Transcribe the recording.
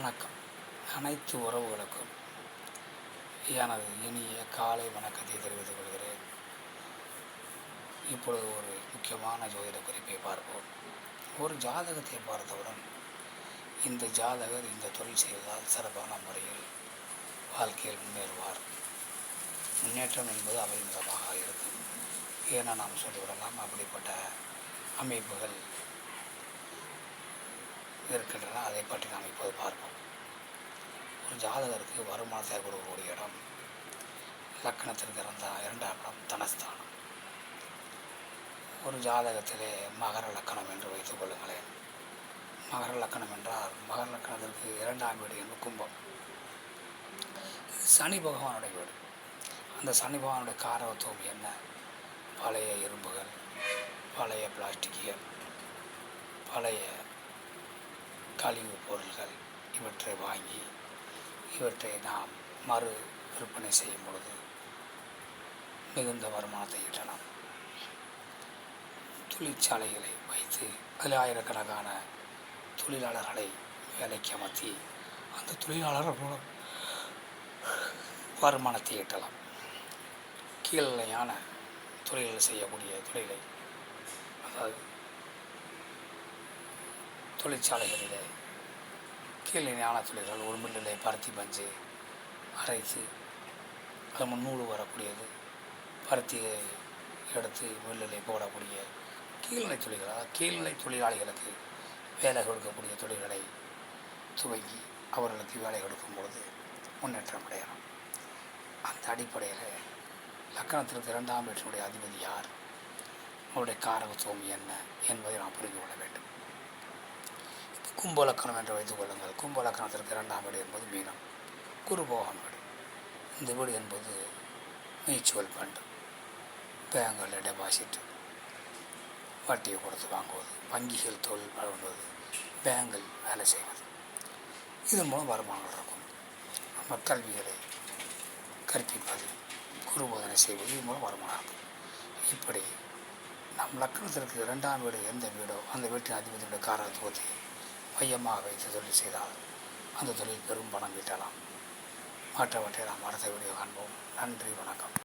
வணக்கம். அனைத்து உறவுகளுக்கும் எனது இனிய காலை வணக்கத்தை தெரிவித்துக் கொள்கிறேன். இப்பொழுது ஒரு முக்கியமான ஜோதிட குறிப்பை பார்ப்போம். ஒரு ஜாதகத்தை பார்த்தவுடன் இந்த ஜாதகர் இந்த தொழில் செய்வதால் சிறப்பான முறையில் வாழ்க்கையில் முன்னேறுவார். முன்னேற்றம் என்பது அபரிமிதமாக இருக்கும். ஏன்னா நாம் சொல்லிவிடலாம், அப்படிப்பட்ட அமைப்புகள் இருக்கின்றன. அதை பற்றி நாம் இப்போது பார்ப்போம். ஒரு ஜாதகருக்கு வருமானத்தை கொடுக்கக்கூடிய இடம் லக்கணத்திற்கு இரண்டாம் இடம் தனஸ்தானம். ஒரு ஜாதகத்திலே மகர லக்கணம் என்று வைத்துக் கொள்ளுங்களேன். மகர லக்கணம் என்றால் மகர லக்கணத்திற்கு இரண்டாம் வீடு என்று கும்பம். சனி பகவானுடைய வீடு. அந்த சனி பகவானுடைய காரகத்துவம் என்ன? பழைய இரும்புகள், பழைய பிளாஸ்டிக்கியல், பழைய கழிவு பொருள்கள் இவற்றை வாங்கி இவற்றை நாம் மறு விற்பனை செய்யும் பொழுது மிகுந்த வருமானத்தை ஈட்டலாம். தொழிற்சாலைகளை வைத்து அதில் ஆயிரக்கணக்கான தொழிலாளர்களை வேலைக்கு அமர்த்தி அந்த தொழிலாளர்கள் மூலம் வருமானத்தை ஈட்டலாம். கீழ்நிலையான தொழில்கள் செய்யக்கூடிய தொழிலை, அதாவது தொழிற்சாலைகளிலே கீழ்நிலையான தொழில்கள், ஒரு மில்லிலே பருத்தி பஞ்சு அரைத்து அது நூல் வரக்கூடியது, பருத்தியை எடுத்து மில்லிலே போடக்கூடிய கீழ்நிலை தொழில்கள், அதாவது கீழ்நிலை தொழிலாளிகளுக்கு வேலை கொடுக்கக்கூடிய தொழில்களை துவங்கி அவர்களுக்கு வேலை கொடுக்கும் பொழுது முன்னேற்றம் அடையலாம். அந்த அடிப்படையில் லக்கணத்திற்கு இரண்டாம் வீட்டினுடைய அதிபதி யார், அவருடைய காரகத்துவம் என்ன என்பதை நாம் புரிந்து கொள்ள வேண்டும். கும்ப லக்கணம் என்று வைத்துக் கொள்ளுங்கள். கும்ப லக்கணத்திற்கு இரண்டாம் வீடு என்பது மீனம், குரு பகவான் வீடு. இந்த வீடு என்பது மியூச்சுவல் ஃபண்டு, பேங்கில் டெபாசிட், வட்டியை கொடுத்து வாங்குவது, வங்கிகள் தொழில் வழங்குவது, பேங்கில் வேலை செய்வது, இதன் மூலம் வருமானங்கள் இருக்கும். நம்ம கல்விகளை கற்பிப்பது, குரு போதனை செய்வது, இதன் மூலம் வருமானம் இருக்கும். இப்படி நம் லக்கணத்திற்கு இரண்டாம் வீடு எந்த வீடோ அந்த வீட்டின் அதிபதியுடைய காரகத்துவத்தை மையமாக வைத்து தொழில் செய்தால் அந்த தொழில் பெரும் பணம் ஈட்டலாம். மற்றவற்றை நாம் அடுத்த வீடியோ காண்போம். நன்றி, வணக்கம்.